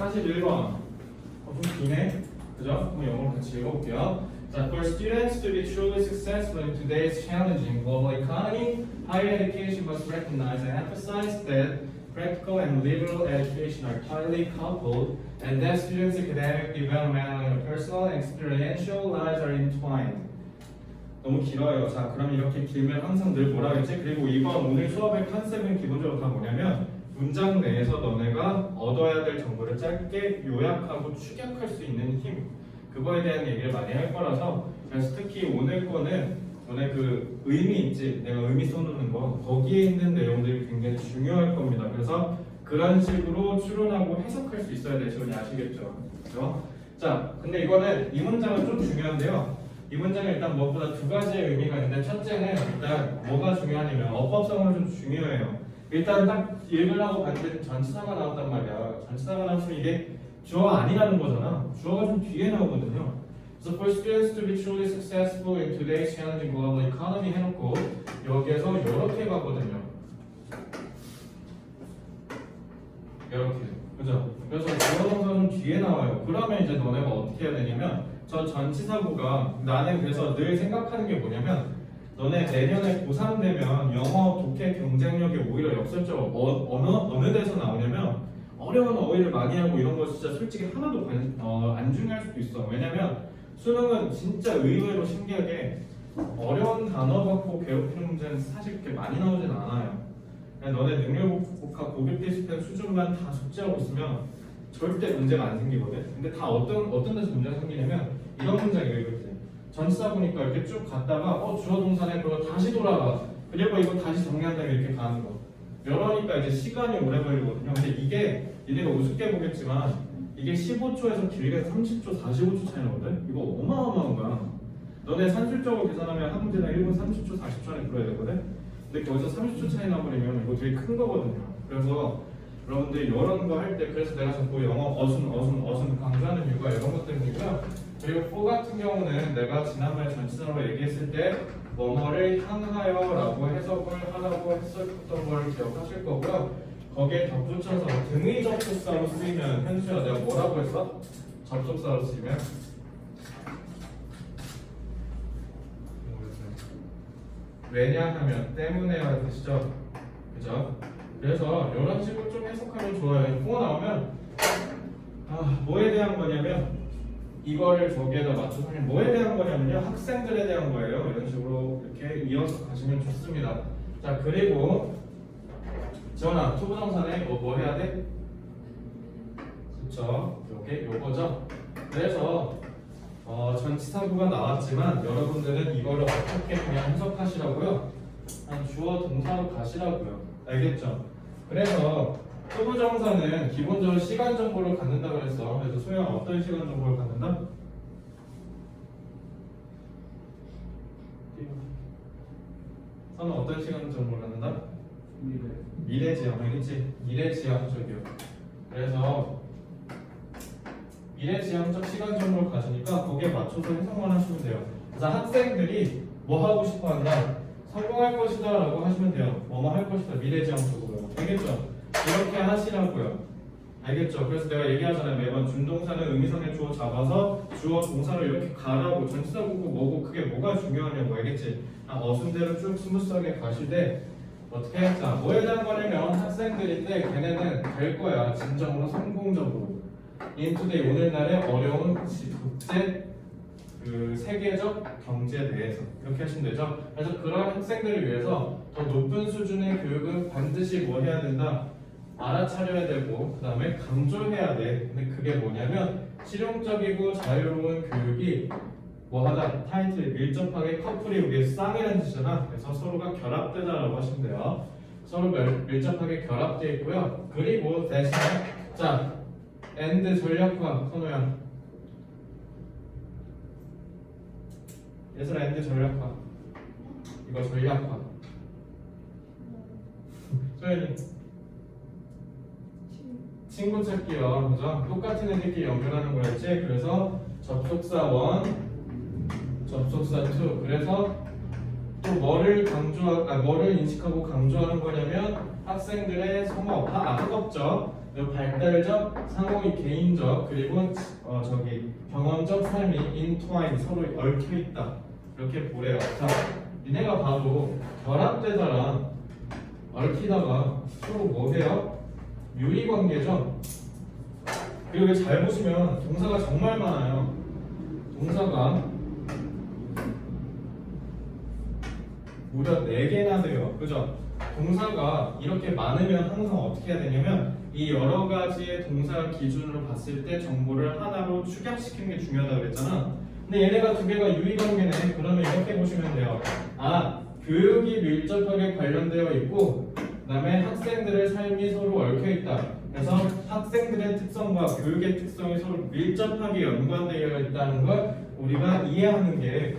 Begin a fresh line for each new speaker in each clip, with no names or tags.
41번. 좀 기네. 그죠? 한번 영어로 같이 읽어볼게요. 자, for students to be truly successful in today's challenging global economy, higher education must recognize and emphasize that practical and liberal education are tightly coupled, and that students' academic development and personal and experiential lives are entwined. 너무 길어요. 자, 그럼 이렇게 길면 항상 늘 뭐라 했지? 그리고 이번 오늘 수업의 컨셉은 기본적으로 다 뭐냐면 문장 내에서 너네가 얻어야 될 정보를 짧게 요약하고 축약할 수 있는 힘, 그거에 대한 얘기를 많이 할 거라서, 그래서 특히 오늘 거는 너네 그 의미 있지? 내가 의미 써놓는 거 거기에 있는 내용들이 굉장히 중요할 겁니다. 그래서 그런 식으로 추론하고 해석할 수 있어야 되시군요. 아시겠죠? 그렇죠? 자, 근데 이거는 이 문장은 좀 중요한데요. 이 문장에 일단 무엇보다 두 가지의 의미가 있는데, 첫째는 일단 뭐가 중요하냐면 어법성으로 좀 중요해요. 일단 딱 읽으려고 봤는데 전치사가 나왔단 말이야. 전치사가 나왔으면 이게 주어가 아니라는 거잖아. 주어가 좀 뒤에 나오거든요. So for students to be truly successful in today's challenging global economy 해놓고 여기에서 이렇게 가거든요. 이렇게. 그죠? 그래서 주어 동사는 뒤에 나와요. 그러면 이제 너네가 어떻게 해야 되냐면 저 전치사구가, 나는 그래서 늘 생각하는 게 뭐냐면 너네 내년에 고3 되면 영어 독해 경쟁력이 오히려 역설적으로 어느 데서 나오냐면 어려운 어휘를 많이 하고 이런 거 진짜 솔직히 하나도 안 중요할 수도 있어. 왜냐면 수능은 진짜 의외로 신기하게 어려운 단어 갖고 괴롭히는 문제는 사실 그렇게 많이 나오진 않아요. 그냥 너네 능력고사 고급 비슷한 수준만 다 숙지하고 있으면 절대 문제가 안 생기거든. 근데 다 어떤 데서 문제가 생기냐면 이런 문장이에요. 이렇게 전치사 보니까 이렇게 쭉 갔다가 주어 동사네 그거 다시 돌아가. 그리고 이거 다시 정리한 다음에 이렇게 가는 거. 이러니까 이제 시간이 오래 걸리거든요. 근데 이게 니네가 우습게 보겠지만 이게 15초에서 길게 30초, 45초 차이 나거든. 이거 어마어마한 거야. 너네 산술적으로 계산하면 한 문제당 1분 30초, 40초 안에 풀어야 되거든. 근데 거기서 30초 차이 나버리면 이거 되게 큰 거거든요. 그래서 여러분들 이런 거 할 때, 그래서 내가 자꾸 영어 어순 강조하는 이유가 이런 것 때문이고요. 그리고 for 같은 경우는 내가 지난번에 전치사로 얘기했을 때 뭐뭐를 향하여 라고 해석을 하라고 했었던 걸 기억하실 거고요. 거기에 덧붙여서 등의 접속사로 쓰이면, 현수야 내가 뭐라고 했어? 접속사로 쓰이면? 왜냐하면, 때문에라는 뜻이죠. 그죠? 그래서 이런 식으로 좀 해석하면 좋아요. for 나오면 뭐에 대한 거냐면 이거를 저기에다 맞춰서 하면 뭐에 대한 거냐면요, 학생들에 대한 거예요. 이런 식으로 이렇게 이어서 가시면 좋습니다. 자, 그리고 지원아, 투부정사네 뭐 해야 돼? 그쵸? 요거죠. 그래서 전치사구가 나왔지만 여러분들은 이거를 어떻게 그냥 해석하시라고요? 주어 동사로 가시라고요. 알겠죠? 그래서 투부정사는 기본적으로 시간 정보를 갖는다 그랬어. 그래서 소영 어떤 시간 정보를 갖는다? 선은 어떤 시간 정보를 갖는다? 미래지향, 알겠지? 미래지향적이요. 그래서 미래지향적 시간 정보를 가지니까 거기에 맞춰서 해석만 하시면 돼요. 그래서 학생들이 뭐 하고 싶어 한다? 성공할 것이다 라고 하시면 돼요. 뭐뭐 할 것이다, 미래지향적으로. 알겠죠? 이렇게 하시라고요. 알겠죠? 그래서 내가 얘기하잖아요. 매번 준동사는 의미상의 주어 잡아서 주어 동사를 이렇게 가라고. 전치사구고 뭐고 그게 뭐가 중요하냐고. 알겠지? 어순대로 쭉 스무스하게 가시되 어떻게 했자? 뭐에 대한 거냐면 학생들인데 걔네는 될 거야. 진정으로 성공적으로. 인투데이 오늘날의 어려운 국제 세계적 경제 내에서 이렇게 하시면 되죠. 그래서 그런 학생들을 위해서 더 높은 수준의 교육은 반드시 뭐 해야 된다? 알아차려야 되고, 그 다음에 강조해야 돼. 근데 그게 뭐냐면 실용적이고 자유로운 교육이 뭐하다? 타이틀 밀접하게 커플이 우리의 쌍이라는 뜻이잖아. 그래서 서로가 결합되다라고 하시면 돼요. 서로 밀접하게 결합되어 있고요. 그리고 대신에 자, and 전략화 선호야. 얘들아, and 전략화. 이거 전략화. 소연이 친구 찾기요. 그죠? 똑같은 애들끼리 연결하는 거였지. 그래서 접속사 1, 접속사 2. 그래서 또 그리고 뭐를 인식하고 강조하는 거냐면 학생들의 학업적, 그리고 발달적, 상호의 개인적, 그리고 경험적 삶이 인트와인 서로 얽혀 있다. 이렇게 보래요. 자, 니네가 봐도 결합되다랑 얽히다가 서로 뭐해요? 유리관계죠. 그리고 여기 잘 보시면 동사가 정말 많아요. 동사가 무려 4개나 돼요. 그죠? 동사가 이렇게 많으면 항상 어떻게 해야 되냐면 이 여러 가지의 동사 기준으로 봤을 때 정보를 하나로 축약시키는 게 중요하다고 그랬잖아. 근데 얘네가 2개가 유의관계네. 그러면 이렇게 보시면 돼요. 교육이 밀접하게 관련되어 있고 그 다음에 학생들의 삶이 서로 얽혀 있다. 그래서 학생들의 특성과 교육의 특성이 서로 밀접하게 연관되어 있다는 걸 우리가 이해하는 게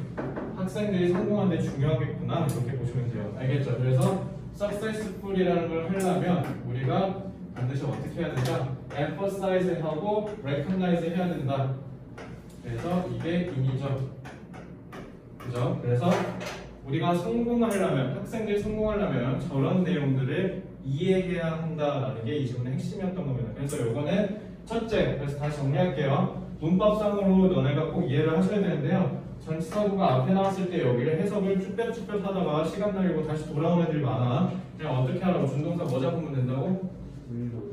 학생들이 성공하는 데 중요하겠구나. 이렇게 보시면 돼요. 알겠죠? 그래서 successful이라는 걸 하려면 우리가 반드시 어떻게 해야 된다? emphasize 하고 recognize 해야 된다. 그래서 이게 인이죠. 그죠? 그래서 우리가 성공하려면, 학생들이 성공하려면 저런 내용들을 이해해야 한다라는 게 이 질문의 핵심이었던 겁니다. 그래서 요거는 첫째, 그래서 다시 정리할게요. 문법상으로 너네가 꼭 이해를 하셔야 되는데요. 전치사구가 앞에 나왔을 때 여기를 해석을 쭈뼛쭈뼛 하다가 시간 날리고 다시 돌아오는 애들이 많아. 그냥 어떻게 하라고? 준동사 뭐 잡으면 된다고?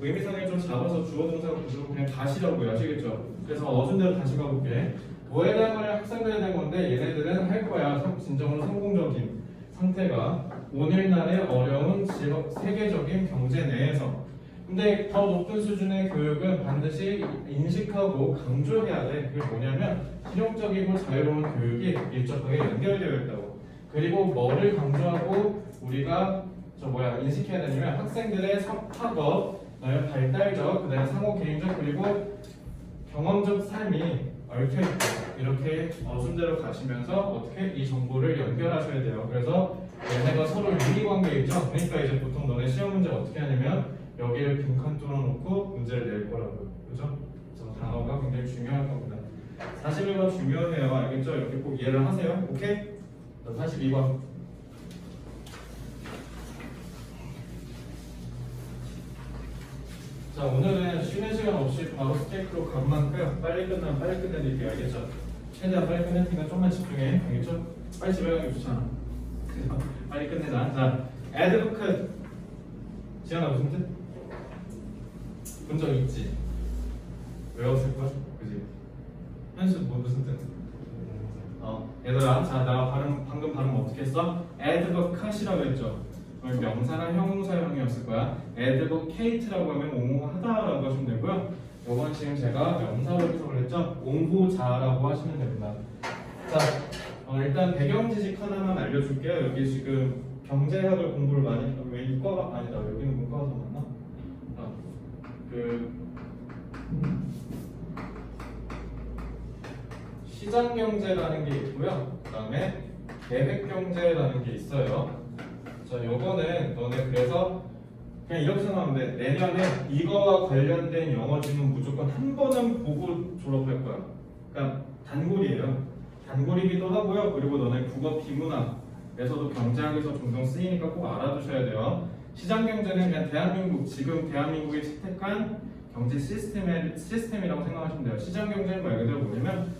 의미상을 좀 잡아서 주어 동사가 부르고 그냥 가시라고요. 아시겠죠? 그래서 어준대로 다시 가볼게. 뭐에 대한 말이 학생들에 대한 건데 얘네들은 할 거야. 진정으로 성공적인 상태가 오늘날의 어려운 세계적인 경제 내에서. 근데 더 높은 수준의 교육은 반드시 인식하고 강조해야 돼. 그게 뭐냐면 실용적이고 자유로운 교육이 밀접하게 연결되어 있다고. 그리고 뭐를 강조하고 우리가 인식해야 되냐면 학생들의 학업, 그다음에 발달적, 그다음에 상호 개인적, 그리고 경험적 삶이 얽혀있다. 이렇게 순대로 가시면서 어떻게 이 정보를 연결하셔야 돼요. 그래서 얘네가 서로 유리관계 있죠. 그러니까 이제 보통 너네 시험 문제 어떻게 하냐면 여기를 빈칸 뚫어놓고 문제를 낼 거라고요. 그죠? 그래서 단어가 굉장히 중요할 겁니다. 41번 중요해요. 알겠죠? 이렇게 꼭 이해를 하세요. 오케이? 42번. 자, 오늘은 쉬는 시간 없이 바로 스테이크로 간 만큼 빨리 끝나면 빨리 끝내드릴게요. 알겠죠? 최대한 빨리 끝낼 테니까 좀만 집중해. 알겠죠? 빨리 집에 가기 좋잖아. 빨리 끝내자. 자, advocate. 지현아 무슨 뜻? 본 적 있지? 외웠을걸? 그지? 현수 무슨 뜻? 얘들아, 자, 나 방금 발음 어떻게 했어? advocate이라고 했죠? 명사나 형용사형이었을 거야. advocate라고 하면 옹호하다라고 하시면 되고요. 요건 지금 제가 명사로 해석을 했죠. 옹호자라고 하시면 됩니다. 자, 일단 배경 지식 하나만 알려줄게요. 여기 지금 경제학을 공부를 많이 왜 이과가 아니다. 여기는 문과가 더 맞나? 시장 경제라는 게 있고요. 그다음에 계획 경제라는 게 있어요. 자, 요거는 너네 그래서 그냥 이렇게 생각하면 돼. 내년에 이거와 관련된 영어 지문 무조건 한 번은 보고 졸업할 거야. 그러니까 단골이에요. 단골이기도 하고요. 그리고 너네 국어 비문학에서도 경제학에서 종종 쓰이니까 꼭 알아두셔야 돼요. 시장 경제는 그냥 지금 대한민국이 채택한 경제 시스템이라고 생각하시면 돼요. 시장 경제는 말 그대로 뭐냐면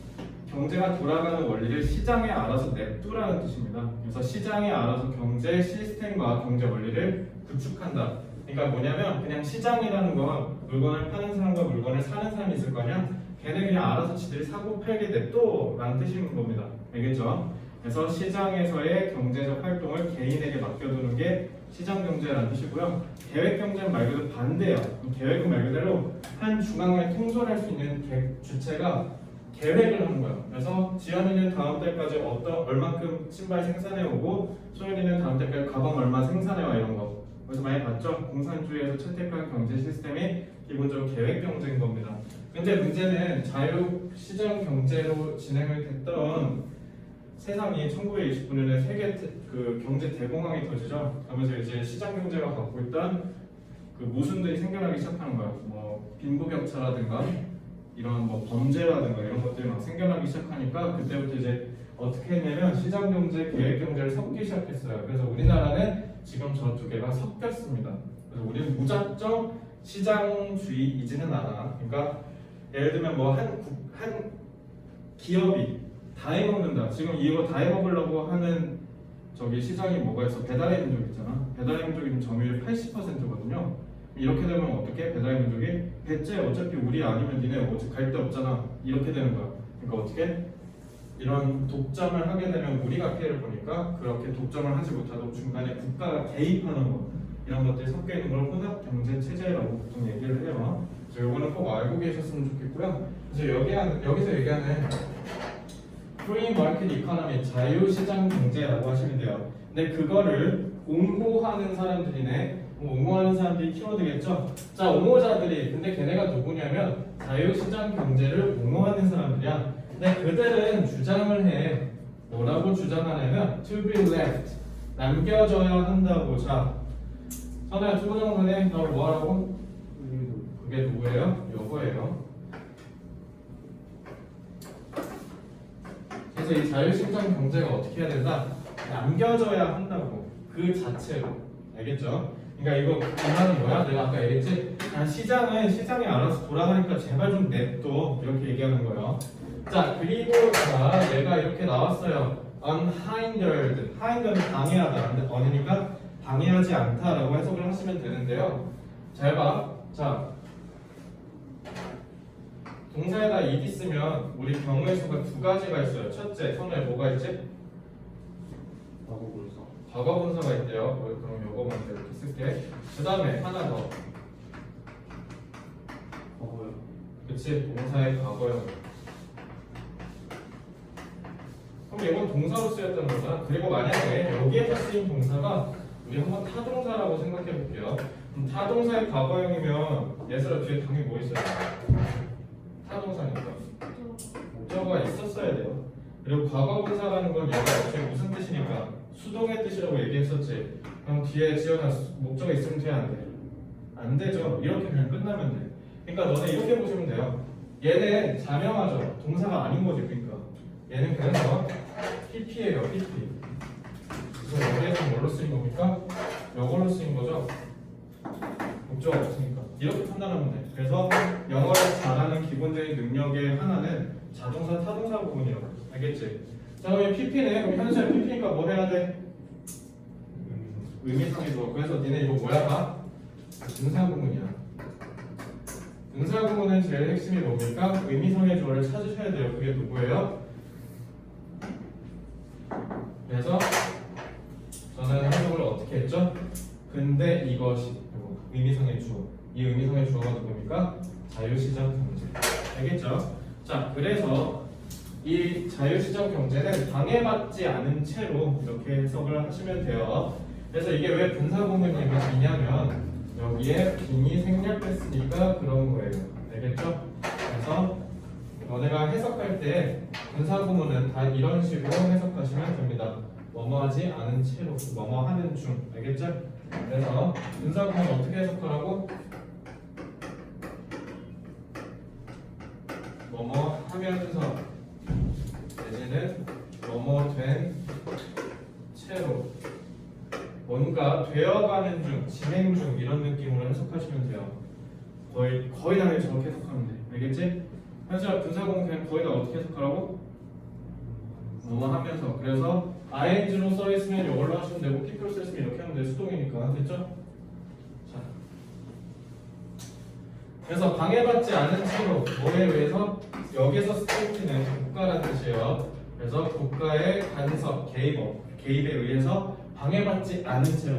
경제가 돌아가는 원리를 시장에 알아서 냅두라는 뜻입니다. 그래서 시장에 알아서 경제 시스템과 경제 원리를 구축한다. 그러니까 뭐냐면 그냥 시장이라는 건 물건을 파는 사람과 물건을 사는 사람이 있을 거 아니야? 걔네 그냥 알아서 지들이 사고 팔게 냅둬라는 뜻인 겁니다. 알겠죠? 그래서 시장에서의 경제적 활동을 개인에게 맡겨두는 게 시장 경제라는 뜻이고요. 계획 경제는 말 그대로 반대예요. 계획은 말 그대로 한 중앙을 통솔할 수 있는 주체가 계획을 하는 거예요. 그래서 지연이는 다음 달까지 얼만큼 신발 생산해 오고 소연이는 다음 달까지 가방 얼마 생산해 와 이런 거. 그래서 많이 봤죠? 공산주의에서 채택한 경제 시스템이 기본적으로 계획 경제인 겁니다. 근데 문제는 자유시장 경제로 진행을 됐던 세상이 1929년에 세계 경제 대공황이 터지죠. 그러면서 이제 시장 경제가 갖고 있던 그 모순들이 생겨나기 시작하는 거예요. 뭐 빈부격차라든가 이런 뭐 범죄라든가 이런 것들이 막 생겨나기 시작하니까 그때부터 이제 어떻게 했냐면 시장경제, 계획경제를 섞기 시작했어요. 그래서 우리나라는 지금 저 두 개가 섞였습니다. 그래서 우리는 무작정 시장주의이지는 않아. 그러니까 예를 들면 뭐 한 기업이 다 해먹는다. 지금 이거 다 해먹으려고 하는 저기 시장이 뭐가 있어? 배달의 민족 있잖아. 배달의 민족이 점유율 80%거든요. 이렇게 되면 어떻게? 배달의 민족이 배째 어차피 우리 아니면 니네 어차피 갈 데 없잖아. 이렇게 되는 거야. 그러니까 어떻게? 이런 독점을 하게 되면 우리가 피해를 보니까 그렇게 독점을 하지 못하도록 중간에 국가가 개입하는 거 이런 것들이 섞여 있는 걸 혼합 경제 체제라고 보통 얘기를 해요. 그래서 이거는 꼭 알고 계셨으면 좋겠고요. 그래서 여기서 얘기하는 프리 마켓 이코노미 자유시장 경제라고 하시면 돼요. 근데 그거를 옹호하는 사람들이네. 옹호하는 사람들이 키워드겠죠. 자, 옹호자들이 근데 걔네가 누구냐면 자유시장 경제를 옹호하는 사람들이야. 근데 그들은 주장을 해. 뭐라고 주장하냐면 to be left 남겨져야 한다고. 자, 선우야 투부정선에 너 뭐하라고? 그게 누구예요? 요거예요. 그래서 이 자유시장 경제가 어떻게 해야 된다? 남겨져야 한다고. 그 자체로. 알겠죠? 그러니까 이거 이 말은 뭐야? 내가 아까 얘기했지? 시장은 시장이 알아서 돌아가니까 제발 좀 냅둬. 이렇게 얘기하는 거예요. 자, 그리고 자, 얘가 이렇게 나왔어요. unhindered. hinder는 방해하다. 근데 언이니까 방해하지 않다라고 해석을 하시면 되는데요. 잘 봐. 자, 동사에다 ed 쓰면 우리 경우의 수가 두 가지가 있어요. 첫째, 선우에 뭐가 있지?
과거분사.
과거분사가 있대요. 그럼 요거 먼저 이렇게 쓸게. 그 다음에 하나 더.
과거요.
그치? 동사의 과거형. 그럼 이건 동사로 쓰였다는 거잖아. 그리고 만약에 여기에서 쓰인 동사가 우리 한번 타동사라고 생각해 볼게요. 타동사의 과거형이면 예술아 뒤에 당연히 뭐 있어요? 타동사니까 목적어가 있었어야 돼요. 그리고 과거분사라는 건 얘가 어떻게 무슨 뜻이니까 수동의 뜻이라고 얘기했었지. 그럼 뒤에 지어놔 목적어 있으면 돼? 안 돼? 안 되죠. 이렇게 그냥 끝나면 돼. 그러니까 너네 이렇게 보시면 돼요. 얘는 자명하죠. 동사가 아닌 거지. 그러니까 얘는 그래서 PP예요. PP. 그래서 여기에서 뭘로 쓰인 겁니까? 이걸로 쓰인 거죠. 목적어 없으니까 이렇게 판단하면 돼. 그래서 영어를 잘하는 기본적인 능력의 하나는 자동사, 타동사 부분이라고. 알겠지? 자, 그럼 PP네. 그럼 현수야 PP니까 뭐 해야 돼? 의미상의 주어. 그래서 니네 이거 뭐야? 봐? 등사 구문이야. 등사 구문은 제일 핵심이 뭡니까? 의미상의 주어를 찾으셔야 돼요. 그게 누구예요? 그래서 저는 해석을 어떻게 했죠? 근데 이것이 의미상의 주어. 이 의미상의 주어가 누굽니까? 자유시장 경제. 알겠죠? 자, 그래서 이 자유시장 경제는 방해받지 않은 채로 이렇게 해석을 하시면 돼요. 그래서 이게 왜 분사구문 얘기냐면 여기에 빈이 생략됐으니까 그런 거예요. 알겠죠? 그래서 너네가 해석할 때 분사구문은 다 이런 식으로 해석하시면 됩니다. 뭐뭐하지 않은 채로, 뭐뭐하는 중. 알겠죠? 그래서 분사구문 어떻게 해석하라고? 뭐뭐 하면서 내지는 뭐뭐 된 채로 뭔가 되어가는 중, 진행 중 이런 느낌으로 해석하시면 돼요. 거의 다 저렇게 해석하면 돼. 알겠지? 현수야 분사구문 그냥 거의 다 어떻게 해석하라고? 뭐뭐 하면서. 그래서 ing로 써있으면 이걸로 하시면 되고 PP로 써있으면 이렇게 하면 돼. 수동이니까. 됐죠? 자, 그래서 방해받지 않은 채로 뭐에 의해서 여기서 스테이트는 국가라는 뜻이에요. 그래서 국가의 간섭, 개입에 의해서 방해받지 않은 채로.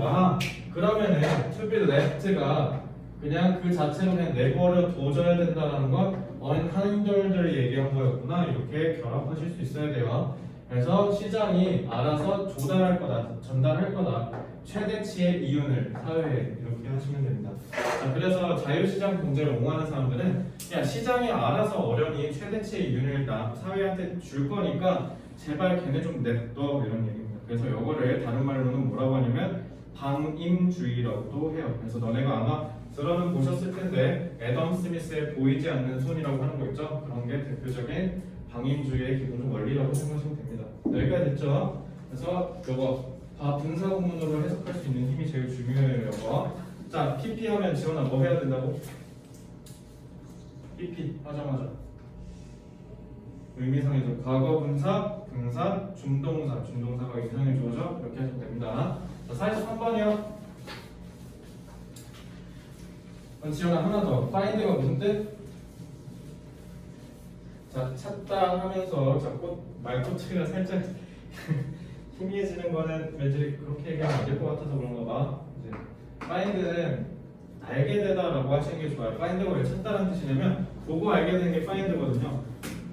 그러면은 to be left가 그냥 그 자체로 그냥 내버려 둬줘야 된다는 건 unhindered를 얘기한 거였구나. 이렇게 결합하실 수 있어야 돼요. 그래서 시장이 알아서 조달할 거다, 전달할 거다. 최대치의 이윤을 사회에 이렇게 하시면 됩니다. 자, 그래서 자유시장 경제를 옹호하는 사람들은 야 시장이 알아서 어련히 최대치의 이윤을 사회한테 줄 거니까 제발 걔네 좀 냅둬 이런 얘기입니다. 그래서 이거를 다른 말로는 뭐라고 하냐면 방임주의라고도 해요. 그래서 너네가 아마 들어는 보셨을 텐데 애덤 스미스의 보이지 않는 손이라고 하는 거 있죠? 그런 게 대표적인 방임주의의 기본적 원리라고 생각하시면 됩니다. 여기까지 됐죠? 그래서 요거 분사 구문으로 해석할 수 있는 힘이 제일 중요해요. 요거. 자, PP 하면 지원아 뭐 해야 된다고? PP 하자마자 의미상해져. 과거 분사, 등사, 준동사, 준동사가 의미상해져죠? 이렇게 하시면 됩니다. 자, 43번이요. 지원아 하나 더. find가 무슨 뜻? 자, 찾다 하면서 자꾸 말꼬치가 살짝 희미해지는 거는 왠지 그렇게 얘기하면 안 될 것 같아서 그런가 봐. 이제 find는 알게 되다라고 하시는 게 좋아요. find가 왜 찾다라는 뜻이냐면 보고 알게 되는 게 find거든요.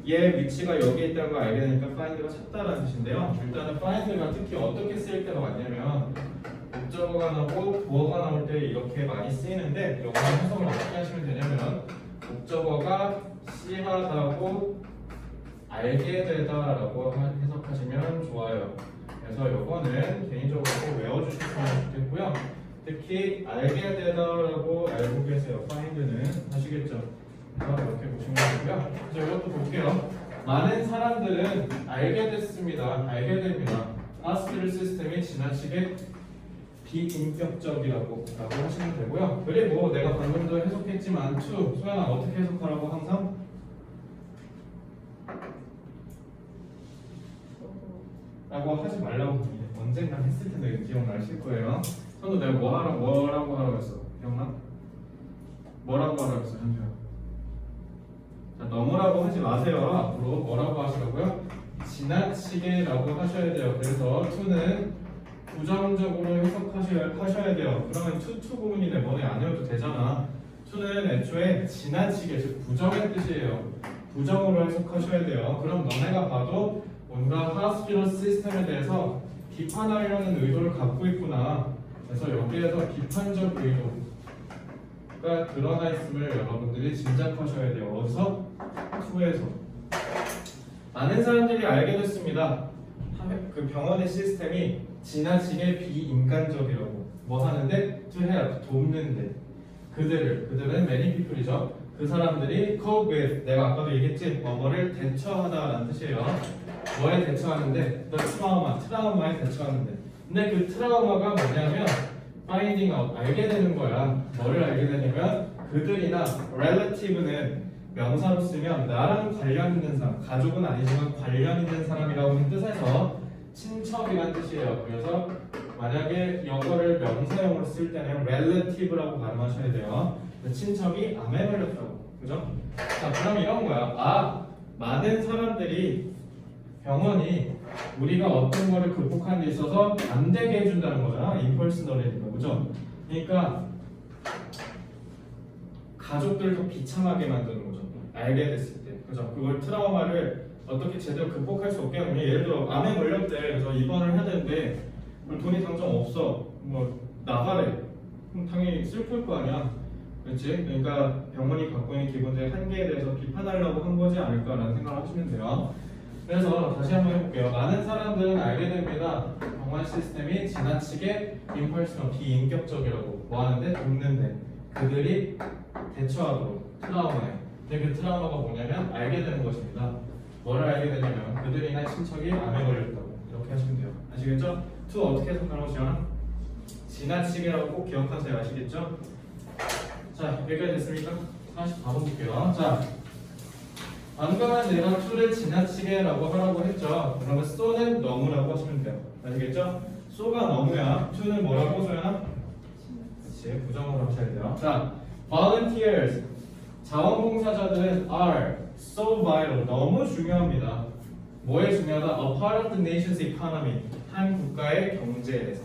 얘 위치가 여기에 있다는 걸 알게 되니까 find가 찾다라는 뜻인데요. 일단은 find가 특히 어떻게 쓰일 때가 많냐면 목적어가 나오고 부어가 나올 때 이렇게 많이 쓰이는데 이거 해석을 어떻게 하시면 되냐면 목적어가 씨하다고 알게 되다라고 해석하시면 좋아요. 그래서 이거는 개인적으로 꼭 외워주셨으면 좋겠고요. 특히 알게 되다라고 알고 계세요. find는 아시겠죠? 그래서 이렇게 보시면 되고요. 그래서 이것도 볼게요. 많은 사람들은 알게 됐습니다. 알게 됩니다. 하스피tal 시스템이 지나치게 비인격적이라고 하시면 되고요. 그리고 내가 방금도 해석했지만 to 소연아 어떻게 해석하라고 항상? 라고 하지 말라고 언젠가 했을 텐데 기억나실 거예요. 선도 내가 뭐라고 하라고 했어? 기억나? 뭐라고 하라고 했어 현주야? 자, 너무라고 하지 마세요. 앞으로 뭐라고 하시라고요? 지나치게라고 하셔야 돼요. 그래서 to는 부정적으로 해석하셔야 돼요. 그러면 to 부분이 내 머리 안 외워도 되잖아. to는 애초에 지나치게 즉 부정의 뜻이에요. 부정으로 해석하셔야 돼요. 그럼 너네가 봐도 뭔가 하스피tal 시스템에 대해서 비판하려는 의도를 갖고 있구나. 그래서 여기에서 비판적 의도가 드러나 있음을 여러분들이 짐작하셔야 돼요. 어디서? to에서. 많은 사람들이 알게 됐습니다. 그 병원의 시스템이 지나치게 비인간적이라고 뭐 하는데? to help, 돕는데 그들은 many people이죠. 그 사람들이 cope with, 내가 아까도 얘기했지? 뭐를 대처하다라는 뜻이에요. 뭐에 대처하는데? 트라우마에 대처하는데 근데 그 트라우마가 뭐냐면 finding out, 알게 되는 거야. 뭐를 알게 되냐면 그들이나 relative는 명사로 쓰면 나랑 관련 있는 사람, 가족은 아니지만 관련 있는 사람이라고 하는 뜻에서 친척이란 뜻이에요. 그래서 만약에 영어를 명사형으로 쓸 때는 relative라고 발음하셔야 돼요. 친척이 암에 걸렸다고, 그죠? 자, 그럼 이런 거야. 많은 사람들이 병원이 우리가 어떤 거를 극복하는 데 있어서 안 되게 해준다는 거잖아. impersonal이니까, 그죠? 그러니까 가족들도 비참하게 만드는 거죠. 알게 됐을 때, 그죠? 그걸 트라우마를 어떻게 제대로 극복할 수 없게 하면 예를 들어 암에 걸렸대. 그래서 입원을 해야 되는데 돈이 당장 없어. 뭐 나가래. 그럼 당연히 슬플 거 아니야. 그렇지? 그러니까 병원이 갖고 있는 기본적인 한계에 대해서 비판하려고 한 거지 않을까라는 생각을 하시면 돼요. 그래서 다시 한번 해볼게요. 많은 사람들은 알게 됩니다. 병원 시스템이 지나치게 impersonal, 비인격적이라고 뭐 하는데? 돕는데 그들이 대처하도록 트라우마에. 근데 그 트라우마가 뭐냐면 알게 되는 것입니다. 뭐를 알게 되냐면 그들이나 친척이 암에 걸렸다고 이렇게 하시면 돼요. 아시겠죠? to 어떻게 해석하라고 지원아? 지나치게라고 꼭 기억하세요. 아시겠죠? 자, 여기까지 됐습니까? 44번 볼게요. 자, 방금은 내가 to를 지나치게라고 하라고 했죠. 그러면 so는 너무라고 하시면 돼요. 아시겠죠? so가 너무야. to는 뭐라고 소연아? 그렇지, 부정으로 하셔야 돼요. 자, volunteers 자원봉사자들은 are so vital, 너무 중요합니다. 뭐에 중요하다? A part of the nation's economy, 한 국가의 경제에서.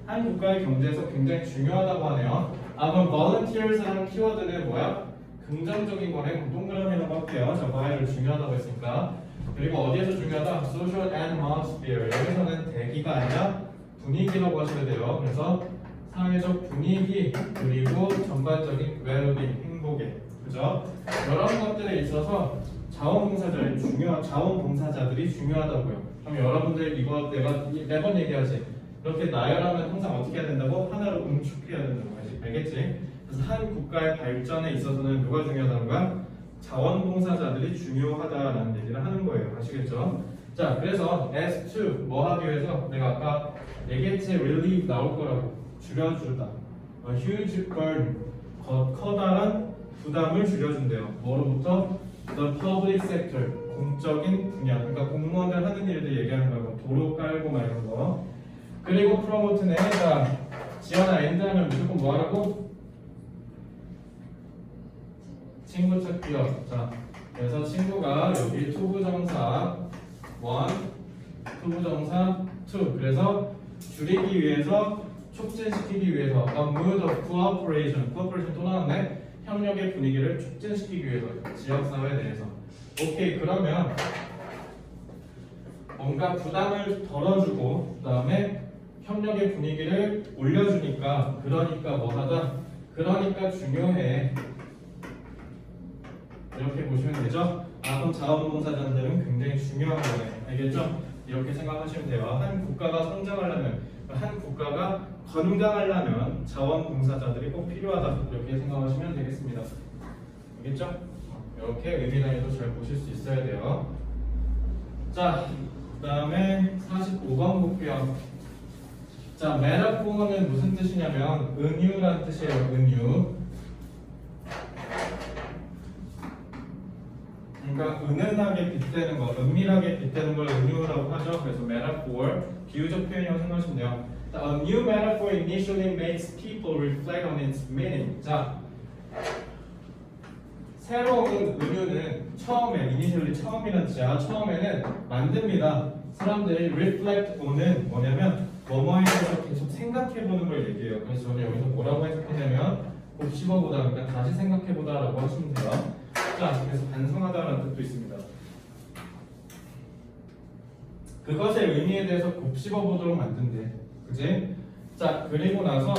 한 국가의 경제에서 굉장히 중요하다고 하네요. 그럼 volunteers라는 키워드는 뭐야? 긍정적인 거네. 동그라미라고 할게요. 자, vital 중요하다고 했으니까. 그리고 어디에서 중요하다? social atmosphere. 여기서는 대기가 아니라 분위기라고 하셔야 돼요. 그래서 사회적 분위기 그리고 전반적인 well-being, 행복에. 그죠? 이런 것들에 있어서 자원봉사자들이 중요하다고요. 그럼 여러분들 이거 내가 매번 얘기하지. 이렇게 나열하면 항상 어떻게 해야 된다고? 하나로 응축해야 된다고 하지. 알겠지? 그래서 한 국가의 발전에 있어서는 누가 중요하다는 거야? 자원봉사자들이 중요하다라는 얘기를 하는 거예요. 아시겠죠? 자, 그래서 S2 뭐 하기 위해서 내가 아까 얘기했지 relieve 나올 거라고 줄여주다. huge burden 커다란 부담을 줄여준대요. 뭐로부터? The public sector 공적인 분야. 그러니까 공무원들 하는 일들 얘기하는 거고 도로 깔고 막 이런 거. 그리고 promote는 자 지연아 엔드하면 무조건 뭐 하라고? 친구 찾기요. 자, 그래서 친구가 여기 투부정사 1, 투부정사 2. 그래서 줄이기 위해서, 촉진시키기 위해서 a mood of cooperation. cooperation 또 나왔네. 협력의 분위기를 촉진시키기 위해서 지역사회 내에서. 오케이, 그러면 뭔가 부담을 덜어주고 그 다음에 협력의 분위기를 올려주니까 그러니까 뭐하다? 그러니까 중요해. 이렇게 보시면 되죠? 아, 그럼 자원봉사자들은 굉장히 중요한 거네. 알겠죠? 이렇게 생각하시면 돼요. 한 국가가 성장하려면, 한 국가가 건강하려면 자원봉사자들이 꼭 필요하다. 이렇게 생각하시면 되겠습니다. 알겠죠? 이렇게 의미 단위도 잘 보실 수 있어야 돼요. 자, 그 다음에 45번 볼게요. 자, 메타포는 무슨 뜻이냐면 은유라는 뜻이에요. 은유. 그러니까 은은하게 빗대는 거, 은밀하게 빗대는 걸 은유라고 하죠. 그래서 metaphor, 비유적 표현이라고 생각하시면 돼요. A new metaphor initially makes people reflect on its meaning. 자, 새로운 은유는 처음에, initially 처음이라는 뜻이야. 처음에는 만듭니다. 사람들이 reflect on은 뭐냐면 뭐뭐에 대해서 계속 생각해보는 걸 얘기해요. 그래서 저는 여기서 뭐라고 해석했냐면 곱씹어보다, 그러니까 다시 생각해보다라고 하시면 돼요. 자, 그래서 반성하다라는 뜻도 있습니다. 그것의 의미에 대해서 곱씹어보도록 만든대. 그지? 자, 그리고 나서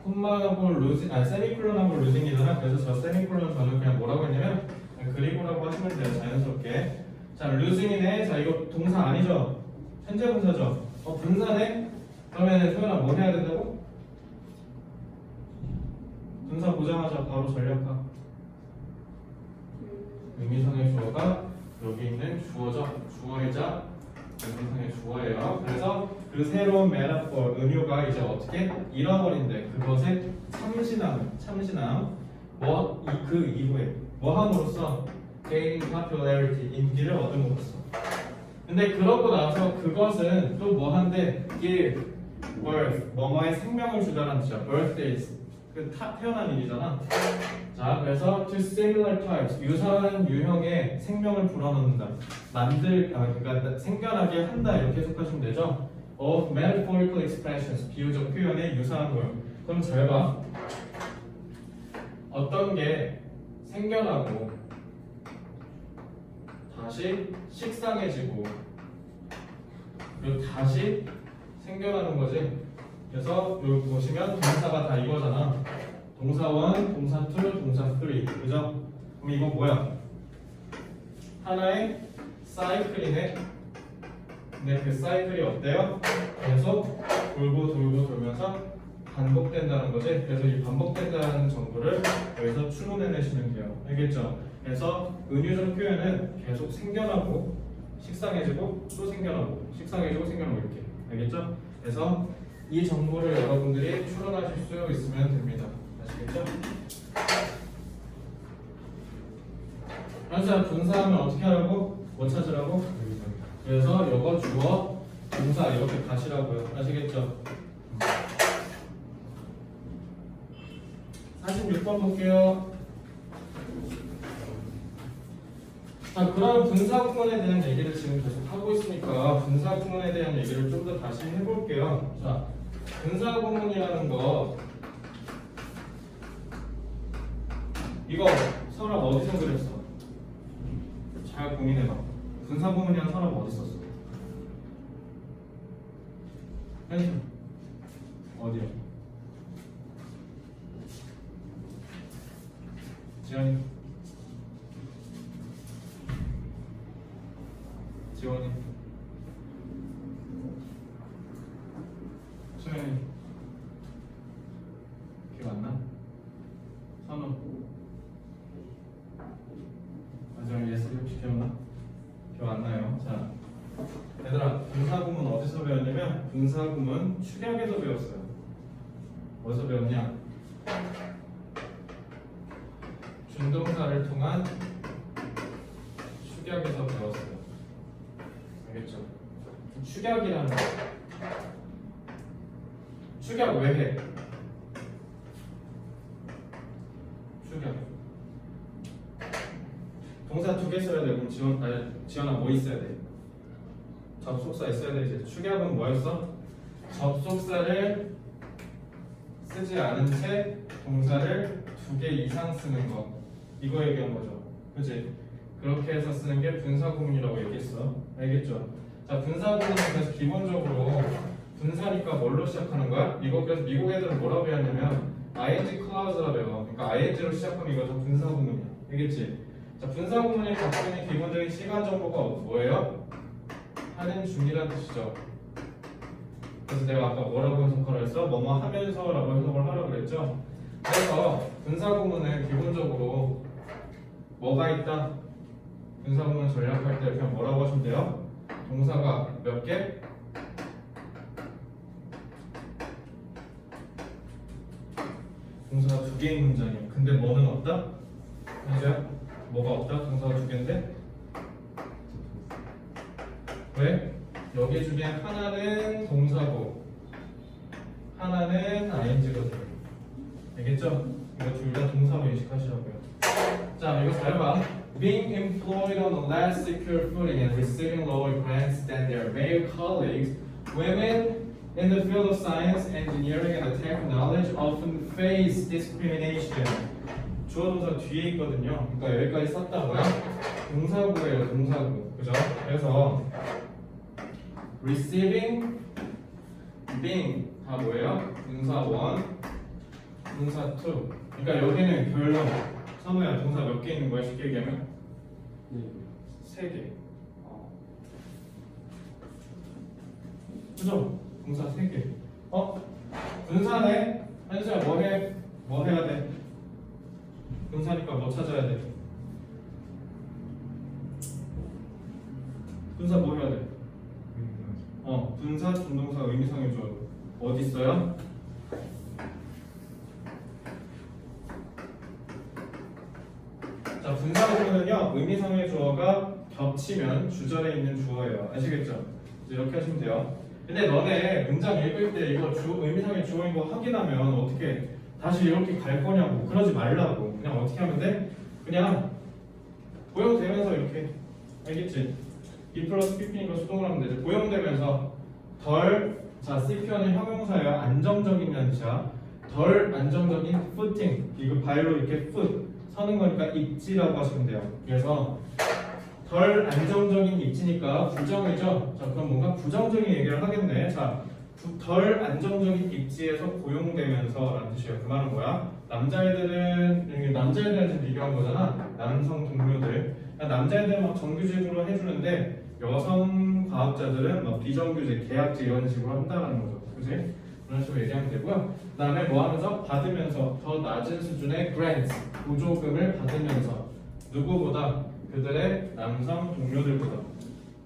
콤마하고 루징, 세미콜론하고 루징이잖아. 그래서 저 세미콜론 저는 그냥 뭐라고 했냐면 그리고라고 하시면 돼요. 자연스럽게. 자, 루징이네. 자, 이거 동사 아니죠? 현재 분사죠? 분사네? 그러면 소연아 뭐 해야 된다고? 분사 보자마자 바로 전력화. 의미상의 주어가 여기 있는 주어죠. 주어이자 의미상의 주어예요. 그래서 그 새로운 메타포 은유가 이제 어떻게 잃어버린대. 그것의 참신함 그 이후에 뭐 함으로써 gain popularity 인기를 얻음으로써. 근데 그러고 나서 그것은 또 뭐 한데 give birth 뭐뭐의 생명을 주다라는 뜻이야. birthdays 그 태어난 일이잖아. 자, 그래서 to similar types 유사한 유형의 생명을 불어넣는다. 그러니까 생겨나게 한다 이렇게 해석하시면 되죠. of metaphorical expressions 비유적 표현의 유사한 걸. 그럼 잘 봐. 어떤 게 생겨나고 다시 식상해지고 그리고 다시 생겨나는 거지. 그래서 여기 보시면 동사가 다 이거잖아. 동사 1, 동사 2, 동사 3. 그죠? 그럼 이거 뭐야? 하나의 사이클이네. 근데 그 사이클이 어때요? 계속 돌고 돌면서 반복된다는 거지. 그래서 이 반복된다는 정보를 여기서 추론해내시면 돼요. 알겠죠? 그래서 은유적 표현은 계속 생겨나고 식상해지고 또 생겨나고 식상해지고 생겨나고 이렇게. 알겠죠? 그래서 이 정보를 여러분들이 추론하실 수 있으면 됩니다. 아시겠죠? 그래서 분사하면 어떻게 하라고? 뭐 찾으라고? 그래서 이거 주어 동사 이렇게 가시라고요. 아시겠죠? 46번 볼게요. 자, 그럼 분사구문에 대한 얘기를 지금 계속 하고 있으니까 분사구문에 대한 얘기를 좀 더 다시 해볼게요. 자, 분사구문이라는 거 이거 서랍 어디서 그렸어? 잘 고민해봐. 분사구문이랑 서랍 어디 썼어? 펜션 어디요? 지원이 지원이 수현이 기억 안 나? 선우 분사구문 축약에서 배웠어요. 어디서 배웠냐? 준동사를 통한 축약에서 배웠어요. 알겠죠? 축약이라는 거. 축약 왜 해? 축약. 동사 2개 써야 돼. 그럼 지원아 뭐 있어야 돼? 접속사 있어야 되지. 축약은 뭐였어? 접속사를 쓰지 않은 채 동사를 2개 이상 쓰는 거. 이거 얘기한 거죠. 그치? 그렇게 해서 쓰는 게 분사구문이라고 얘기했어. 알겠죠? 자, 분사구문은 그래서 기본적으로 분사니까 뭘로 시작하는 거야? 이거 그래서 미국 애들은 뭐라고 배웠냐면 ing clause라 배워. 그러니까 ing로 시작하면 이거 다 분사구문이야. 알겠지? 자, 분사구문이 갖고 있는 기본적인 시간 정보가 뭐예요? 하는 중이라는 뜻이죠. 그래서 내가 아까 뭐라고 해석하라 했어? 뭐뭐 하면서라고 해석을 하라고 그랬죠? 그래서 분사구문은 기본적으로 뭐가 있다? 분사구문 전략할 때 그냥 뭐라고 하시면 돼요? 동사가 몇 개? 동사가 2개인 문장이야. 근데 뭐는 없다? 현재야? 뭐가 없다? 동사가 2개인데? 왜? 여기 중에 하나는 동사고 하나는 ing거든. 알겠죠? 이거 둘 다 동사로 인식하시라고요. 자, 이거 잘 봐. Being employed on a less secure footing and receiving lower grants than their male colleagues, women in the field of science, engineering, and technology often face discrimination. 주어 동사 뒤에 있거든요. 그러니까 여기까지 썼다고요? 동사구예요, 동사구. 그죠? 그래서 receiving, being 다 뭐예요? 분사 1, 분사 2. 그러니까 여기는 결론. 선우야, 동사 몇 개 있는 거야? 쉽게 얘기하면? 3개. 그죠? 동사 3개. 분사네? 한수야 뭐 해? 뭐 해야 돼? 분사니까 뭐 찾아야 돼? 분사 뭐 해야 돼? 분사, 준동사, 의미상의 주어 어디 있어요? 자, 분사구문은요 의미상의 주어가 겹치면 주절에 있는 주어예요. 아시겠죠? 이렇게 하시면 돼요. 근데 너네 문장 읽을 때 이거 의미상의 주어인 거 확인하면 어떻게 다시 이렇게 갈 거냐고. 그러지 말라고. 그냥 어떻게 하면 돼? 그냥 고용되면서 이렇게. 알겠지? be 플러스 pp니까 수동을 하면 되지. 고용되면서 자, CP어는 형용사예요. 안정적인 연시야. 덜 안정적인 footing. 이거 발로 이렇게 foot 서는 거니까 입지라고 하시면 돼요. 그래서 덜 안정적인 입지니까 부정이죠. 자, 그럼 뭔가 부정적인 얘기를 하겠네. 자, 덜 안정적인 입지에서 고용되면서라는 뜻이에요. 그 말은 뭐야? 남자애들한테 비교한 거잖아. 남성 동료들. 남자애들은 막 정규직으로 해주는데 여성 과학자들은 막 비정규직, 계약직 이런 식으로 한다는 거죠. 그지? 그런 식으로 얘기하면 되고요. 그 다음에 뭐 하면서? 받으면서 더 낮은 수준의 grants, 보조금을 받으면서 누구보다? 그들의 남성 동료들보다.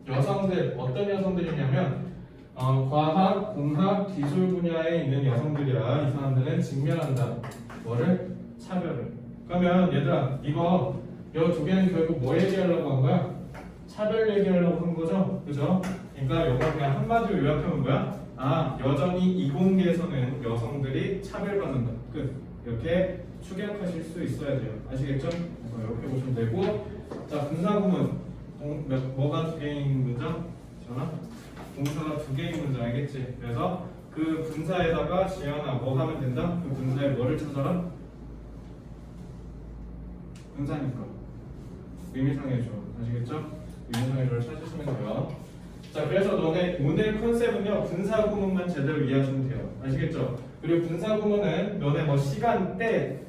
여성들, 어떤 여성들이냐면 과학, 공학, 기술 분야에 있는 여성들이라 이 사람들은 직면한다. 뭐를? 차별을. 그러면 얘들아 이거 두 개는 결국 뭐 얘기하려고 한 거야? 차별 얘기하려고 한 거죠? 그죠? 그러니까 이거 그냥 한마디로 요약하면 뭐야? 여전히 이공계에서는 여성들이 차별받는다. 끝. 이렇게 축약하실 수 있어야 돼요. 아시겠죠? 이렇게 보시면 되고. 자, 분사구문. 뭐가 2개인 문장? 지연아? 동사가 2개인 문장 알겠지? 그래서 그 분사에다가 지연아 뭐 하면 된다? 그 분사에 뭐를 찾아라? 분사니까 의미상의 주어. 아시겠죠? 의미상의 주어를 찾으시면 돼요. 자, 그래서 너네 오늘 컨셉은요 분사구문만 제대로 이해하시면 돼요. 아시겠죠? 그리고 분사구문은 너네 뭐 시간대,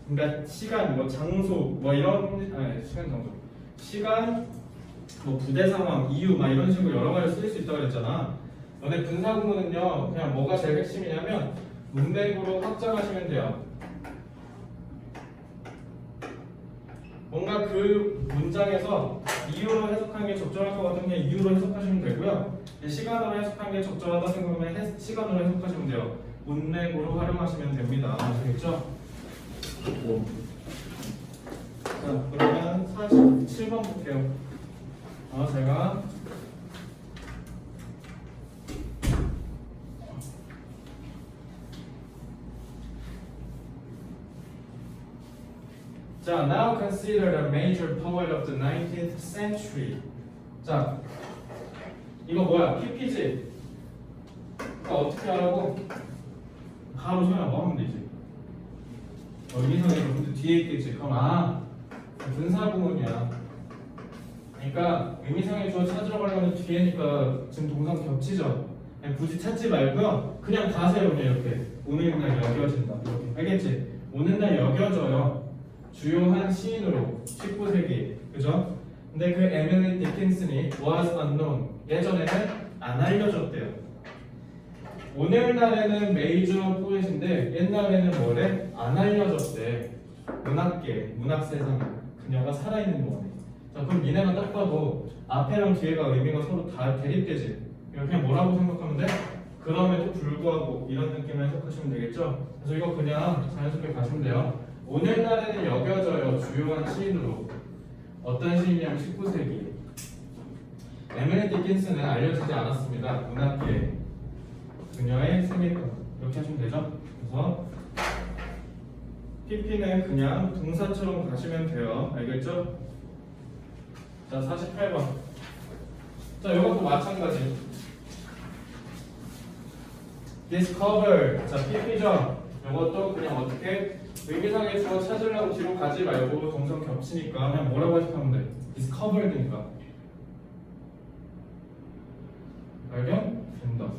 그러니까 시간, 뭐 장소, 뭐 이런 시간, 장소, 시간, 뭐 부대 상황, 이유, 막 이런 식으로 여러 가지 쓸 수 있다고 그랬잖아. 너네 분사구문은요 그냥 뭐가 제일 핵심이냐면 문맥으로 확장하시면 돼요. 뭔가 그 문장에서 이유로 해석하는 게 적절할 것 같으면 이유로 해석하시면 되고요. 시간으로 해석하는 게 적절하다 생각하면 시간으로 해석하시면 돼요. 문맥으로 활용하시면 됩니다. 아시겠죠? 자, 그러면 47번 볼게요. 제가 자, now consider the major poet of the 19th century. 자, 이거 뭐야? PP지. 그러니까 어떻게 하라고? 바로 소야 뭐 하면 되지? 여기서 근데 뒤에 있겠지. 그럼 분사구문이야. 그러니까 의미상의 주어 찾으러 가려면 뒤에니까 지금 동사 겹치죠. 그냥 굳이 찾지 말고요. 그냥 가세요. 그냥 이렇게. 오늘날 여겨진다. 이렇게. 알겠지? 오늘날 여겨져요. 주요한 시인으로 19세기. 그죠? 근데 그 에밀리 디킨슨이 was unknown. 예전에는 안 알려졌대요. 오늘날에는 메이저 포엣인데 옛날에는 뭐래? 안 알려졌대. 문학계, 문학세상. 그녀가 살아있는 거네. 자, 그럼 니네가 딱 봐도 앞에랑 뒤에가 의미가 서로 다 대립되지. 그냥 뭐라고 생각하면 돼? 그럼에도 불구하고 이런 느낌을 해석하시면 되겠죠? 그래서 이거 그냥 자연스럽게 가시면 돼요. 오늘날에는 여겨져요. 주요한 시인으로. 어떤 시인이냐면 19세기. 에밀리 디킨슨은 알려지지 않았습니다. 문학계. 그녀의 생일권. 이렇게 하시면 되죠? 그래서 PP는 그냥 동사처럼 가시면 돼요. 알겠죠? 자, 48번. 자, 이것도 마찬가지. discover. 자, PP죠? 이것도 그냥 어떻게 의미상의 주어 찾으려고 뒤로 가지 말고 동사 겹치니까 그냥 뭐라고 해석하면 돼? discovered니까 발견된다.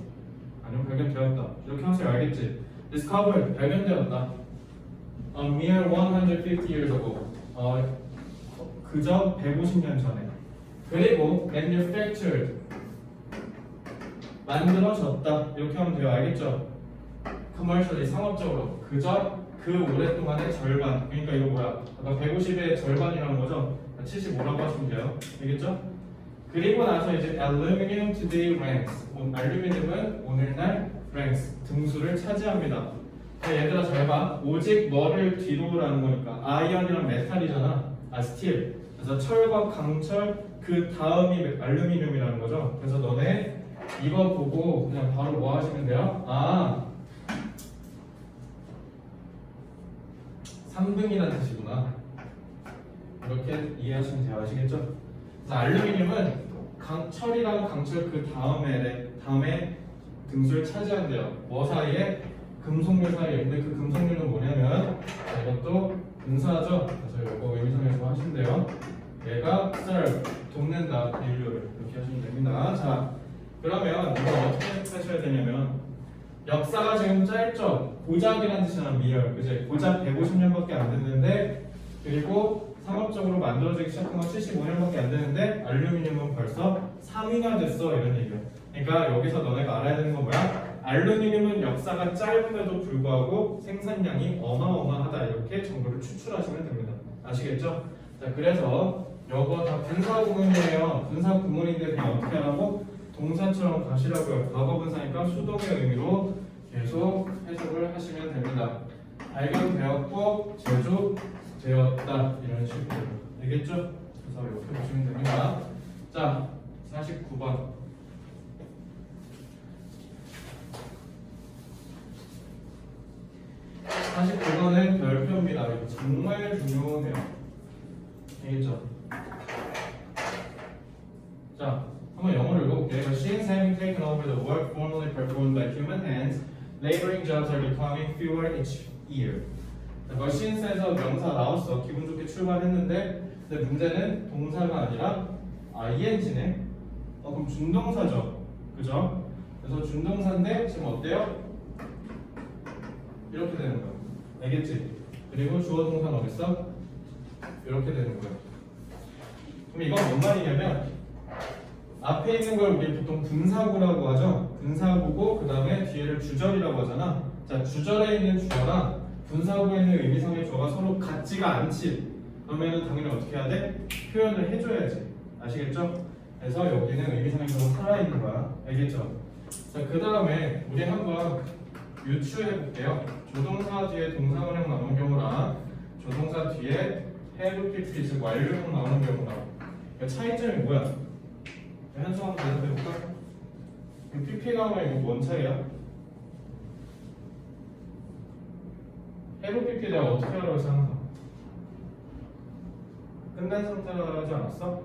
아니면 발견되었다. 이렇게 하세요. 알겠지? discovered. 발견되었다. A mere 150 years ago. 그저 150년 전에. 그리고 manufactured. 만들어졌다. 이렇게 하면 돼요. 알겠죠? commercially. 상업적으로. 그저 그 오랫동안의 절반. 그러니까 이거 뭐야? 아까 150의 절반이라는 거죠? 75라고 하시면 돼요. 알겠죠? 그리고 나서 이제 aluminium today ranks. 알루미늄은 오늘날 ranks. 등수를 차지합니다. 얘들아 잘 봐. 오직 뭐를 뒤로라는 거니까. 아이언이랑 메탈이잖아. 스틸. 그래서 철과 강철 그 다음이 알루미늄이라는 거죠. 그래서 너네 이거 보고 그냥 바로 뭐 하시면 돼요? 3등이라는 뜻이구나. 이렇게 이해하시면 돼요. 아시겠죠? 그래서 알루미늄은 철이랑 강철 그 다음에 등수를 차지한대요. 뭐 사이에? 금속률 사이에. 근데 그 금속률은 뭐냐면 이것도 분사죠. 그래서 이거 의미상에서 하시면 돼요. 얘가 serve, 돕는다, 인류를. 이렇게 하시면 됩니다. 자, 그러면 이거 어떻게 하셔야 되냐면 역사가 지금 짧죠? 고작이라는 뜻이잖아. 미열. 그지? 고작 150년밖에 안 됐는데 그리고 상업적으로 만들어지기 시작한 건 75년밖에 안 되는데 알루미늄은 벌써 3위가 됐어. 이런 얘기야. 그러니까 여기서 너네가 알아야 되는 건 뭐야? 알루미늄은 역사가 짧음에도 불구하고 생산량이 어마어마하다. 이렇게 정보를 추출하시면 됩니다. 아시겠죠? 자, 그래서 이거 다 분사구문이에요. 분사구문인데 그냥 어떻게 하라고? 동사처럼 가시라고요. 과거분사니까 수동의 의미로 계속 해석을 하시면 됩니다. 발견되었고 제조되었다. 이런 식으로. 알겠죠? 그래서 이렇게 보시면 됩니다. 자, 49번. 49번은 별표입니다. 이거 정말 중요해요. 알겠죠? 자, 한번 영어로 읽어볼게요. Machines having taken over the work formerly performed by human hands, laboring jobs are becoming fewer each year. Machines에서 명사 나왔어. 기분 좋게 출발했는데, 근데 문제는 동사가 아니라 ing네. 그럼 준동사죠. 그죠? 그래서 준동사인데 지금 어때요? 이렇게 되는 거야. 알겠지? 그리고 주어 동사는 어딨어? 이렇게 되는 거야. 그럼 이건 뭔 말이냐면 앞에 있는 걸 우리 보통 분사구라고 하죠. 분사구고 그 다음에 뒤에를 주절이라고 하잖아. 자, 주절에 있는 주어랑 분사구에 있는 의미상의 주어가 서로 같지가 않지. 그러면은 당연히 어떻게 해야 돼? 표현을 해줘야지. 아시겠죠? 그래서 여기는 의미상의 주어가 살아있는 거야. 알겠죠? 자, 그 다음에 우리 한번 유추해 볼게요. 조동사 뒤에 동사원형 나오는 경우랑 조동사 뒤에 have PP 즉 완료형 나오는 경우랑 그러니까 차이점이 뭐야? 현수 한번 대답해 볼까? PP 나오면 이거 뭔 차이야? have PP 내가 어떻게 하라고 해서 항상 끝난 상태로 하지 않았어?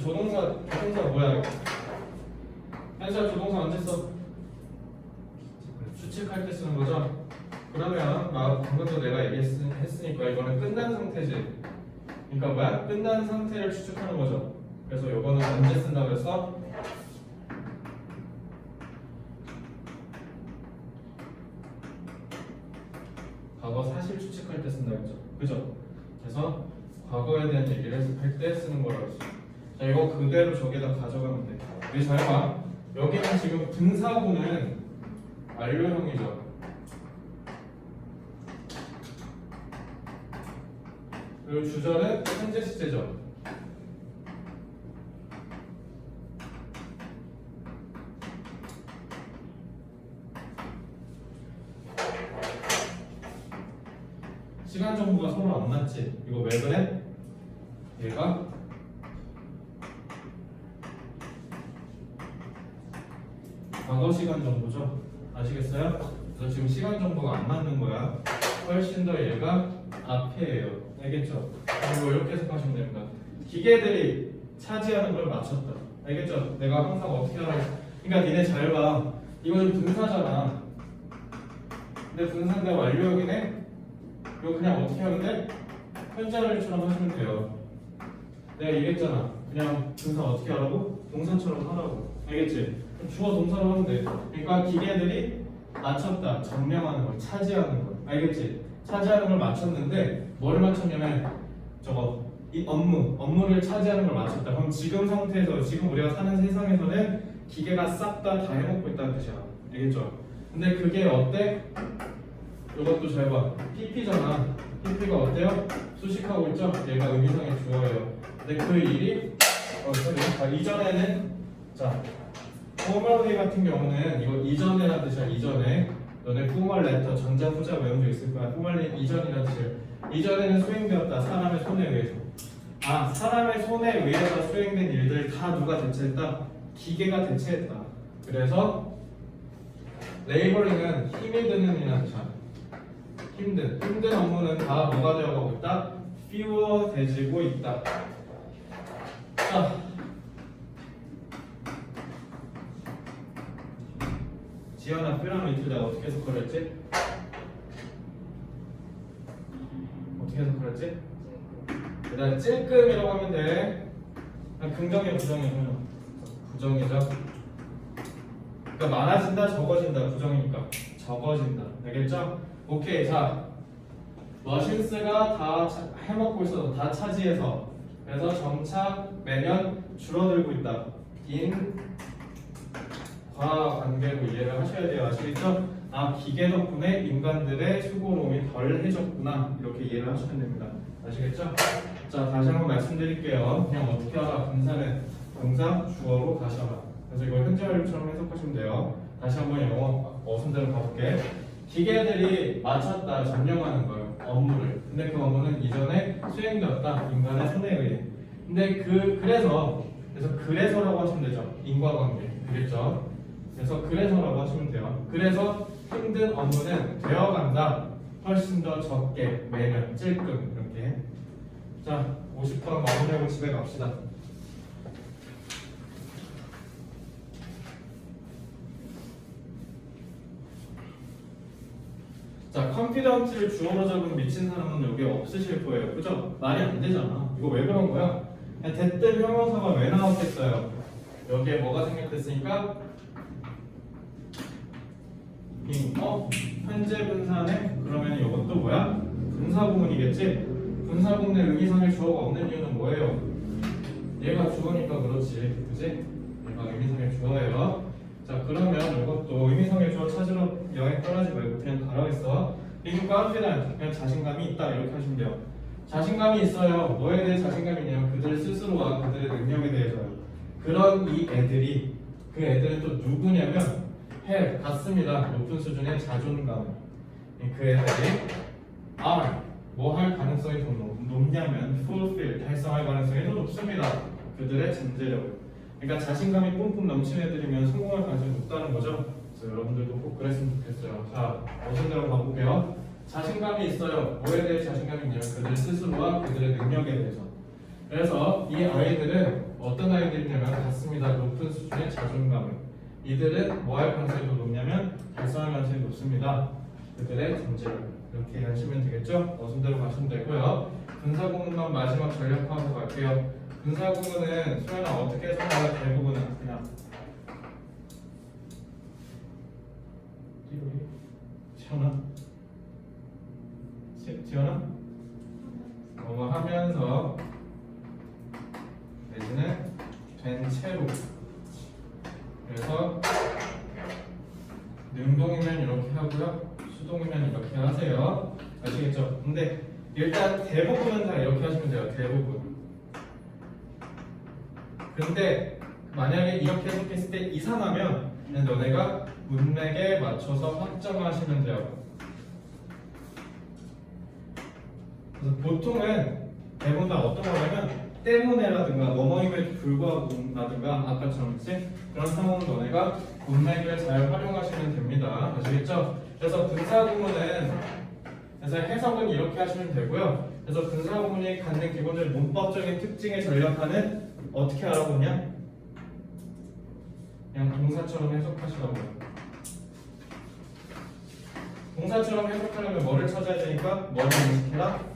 조동사 뭐야? 현수야 조동사 언제 써? 추측할 때 쓰는 거죠? 그러면 방금도 내가 얘기했으니까 이거는 끝난 상태지. 그러니까 뭐야? 끝난 상태를 추측하는 거죠. 그래서 이거는 언제 쓴다고 했어? 과거 사실 추측할 때 쓴다 했죠. 그죠? 그래서 과거에 대한 얘기를 할 때 쓰는 거라고 했어. 자, 이거 그대로 저기다 가져가면 돼. 우리 잘 봐. 여기는 지금 분사구는 완료형이죠. 그리고 주절은 현재 시제죠. 시간 정보가 서로 안 맞지? 이거 왜 그래? 얘가 과거 시간 정보죠. 아시겠어요? 그래서 지금 시간 정보가 안 맞는 거야. 훨씬 더 얘가 앞에예요. 알겠죠? 그리고 이렇게 해석하시면 됩니다. 기계들이 차지하는 걸 맞췄다. 알겠죠? 내가 항상 어떻게 하라고. 그러니까 니네 잘 봐. 이거 좀 분사잖아. 근데 분사인데 완료형이네? 이거 그냥 어떻게 하면 돼? 현재 완료처럼 하시면 돼요. 내가 얘기했잖아. 그냥 분사 어떻게 하라고? 동사처럼 하라고. 알겠지? 주어 동사로 하면 돼. 그러니까 기계들이 맞췄다. 점령하는 걸, 차지하는 걸. 알겠지? 차지하는 걸 맞췄는데 뭘 맞췄냐면 저거 이 업무를 차지하는 걸 맞췄다. 그럼 지금 상태에서 지금 우리가 사는 세상에서는 기계가 싹 다 해먹고 있다는 뜻이야. 알겠죠? 근데 그게 어때? 이것도 잘 봐. PP잖아. PP가 어때요? 수식하고 있죠? 얘가 의미상의 주어예요. 근데 그 일이 이전에는 자 formerly 같은 경우는 이거 이전에라는 뜻이야. 이전에 너네 former letter 전자 후자 외운 적 있을 거야. formerly 이전이라는 뜻이에요. 이전에는 수행되었다. 사람의 손에 의해서. 사람의 손에 의해서 수행된 일들 다 누가 대체했다? 기계가 대체했다. 그래서 레이버링은 힘이 드는 이라는 뜻이야. 힘든 업무는 다 뭐가 되어가고 있다? fewer돼지고 있다. 자, 지연아 피라미드 내가 어떻게 해석을 했지? 어떻게 해석을 했지? 일단 찔끔이라고 하면 돼. 긍정이야 부정이야? 부정이죠. 그러니까 많아진다 적어진다. 부정이니까 적어진다. 알겠죠? 오케이. 자, 머신스가 다 해먹고 있어서 다 차지해서 그래서 점차 매년 줄어들고 있다. 과 관계로 이해를 하셔야 돼요. 아시겠죠? 기계 덕분에 인간들의 수고로움이 덜해졌구나. 이렇게 이해를 하시면 됩니다. 아시겠죠? 자, 다시 한번 말씀드릴게요. 그냥 어떻게 하라? 분사는 동사, 주어로 다시 하라. 그래서 이걸 현재 완료처럼 해석하시면 돼요. 다시 한번 영어 어순대로 가볼게. 기계들이 맞췄다, 점령하는 거예요. 업무를. 근데 그 업무는 이전에 수행되었다. 인간의 손에 의해. 근데 그래서라고 하시면 되죠. 인과관계. 그랬죠? 그래서 그래서라고 하시면 돼요. 그래서 힘든 업무는 되어간다. 훨씬 더 적게 매년 찔끔 이렇게. 자, 50번 마무리하고 집에 갑시다. 자, confident를 주어로 잡은 미친 사람은 여기 없으실 거예요. 그죠? 말이 안 되잖아. 이거 왜 그런 거야? 대뜸 형용사가 왜 나왔겠어요? 여기에 뭐가 생략됐으니까 현재 분사네? 그러면 이것도 뭐야? 분사구문이겠지? 분사구문에 의미상의 주어가 없는 이유는 뭐예요? 얘가 주어니까 그렇지. 그지? 얘가 의미상의 주어예요. 자, 그러면 이것도 의미상의 주어 찾으러 여행 떠나지 말고 그냥 가라고 했어. 그리고 confident, 그냥 자신감이 있다 이렇게 하시면 돼요. 자신감이 있어요. 뭐에 대해 자신감이 있냐면 그들 스스로와 그들의 능력에 대해서요. 그런 이 애들이 그 애들은 또 누구냐면 같습니다. 높은 수준의 자존감. 그 애들이 뭐 할 가능성이 더 높냐면 fulfill 달성할 가능성이 더 높습니다. 그들의 잠재력. 그러니까 자신감이 뿜뿜 넘치는 애들이면 성공할 가능성이 높다는 거죠. 그래서 여러분들도 꼭 그랬으면 좋겠어요. 자, 어떤 대로 가볼게요. 자신감이 있어요. 뭐에 대해 자신감이 있냐면 그들 스스로와 그들의 능력에 대해서. 그래서 이 아이들은 어떤 아이들이냐면 같습니다. 높은 수준의 자존감을. 이들은 뭐 할 가능성이 더 높냐면 달성할 가능성이 높습니다. 그들의 잠재력. 이렇게 하시면 되겠죠? 어순대로 가시면 되고요. 분사구문만 마지막 전략하고 갈게요. 분사구문은 소연아 어떻게 해석하냐 대부분은 그냥 지원아 뭐뭐 하면서 내지는 된 채로 그래서 능동이면 이렇게 하고요. 수동이면 이렇게 하세요. 아시겠죠? 근데 일단 대부분은 다 이렇게 하시면 돼요. 대부분. 근데 만약에 이렇게 해석했을 때 이상하면 너네가 문맥에 맞춰서 확정하시면 돼요. 그래서 보통은 대부분 다 어떤 거냐면 때문에라든가 뭐뭐임에 불구하고라든가 아까처럼 그치? 그런 상황은 너네가 문맥을 잘 활용하시면 됩니다. 아시겠죠? 그래서 분사구문은 그래서 해석은 이렇게 하시면 되고요. 그래서 분사구문이 갖는 기본적인 문법적인 특징에 전략하는 어떻게 알아보냐? 그냥 동사처럼 해석하시라고요. 동사처럼 해석하려면 뭐를 찾아야 되니까 뭐를 인식해라?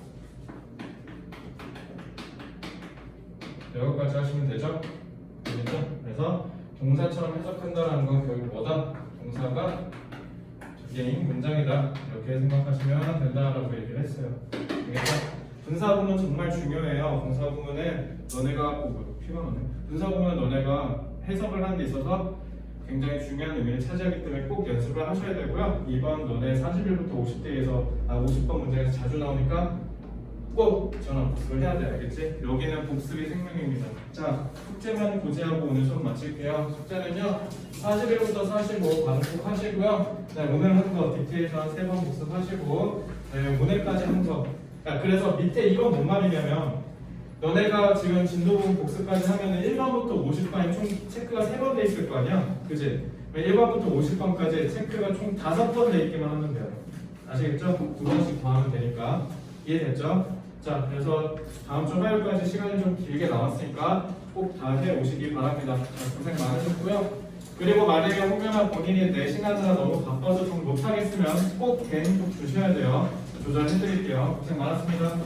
여기까지 하시면 되죠? 되겠죠? 그래서 동사처럼 해석한다라는 건 결국 뭐다? 동사가 개인 문장이다 이렇게 생각하시면 된다라고 얘기를 했어요. 알겠죠? 분사구문 정말 중요해요. 분사구문은 너네가 피가 나네. 분사구문은 너네가 해석을 하는 데 있어서 굉장히 중요한 의미를 차지하기 때문에 꼭 연습을 하셔야 되고요. 이번 너네 41부터 50대에서 50번 문제에서 자주 나오니까 꼭 전화 복습을 해야 돼. 알겠지? 여기는 복습이 생명입니다. 자, 숙제만 고지하고 오늘 수업 마칠게요. 숙제는요 41부터 45 반복 하시고요. 네, 오늘 한 거 디테일서 한 3번 복습하시고 네, 오늘까지 한 거. 그래서 밑에 이건 뭔 말이냐면 너네가 지금 진도부분 복습까지 하면은 1번부터 50번에 총 체크가 3번 돼 있을 거 아니야? 그지? 1번부터 50번까지 체크가 총 5번 돼 있기만 하면 돼요. 아시겠죠? 2번씩 더하면 되니까. 이해됐죠? 자, 그래서 다음 주 화요일까지 시간이 좀 길게 남았으니까 꼭 다 해오시기 바랍니다. 고생 많으셨고요. 그리고 만약에 혹여나 본인이 내신하느라 너무 바빠서 좀 못하겠으면 꼭 개인 꼭 주셔야 돼요. 조절해드릴게요. 고생 많았습니다.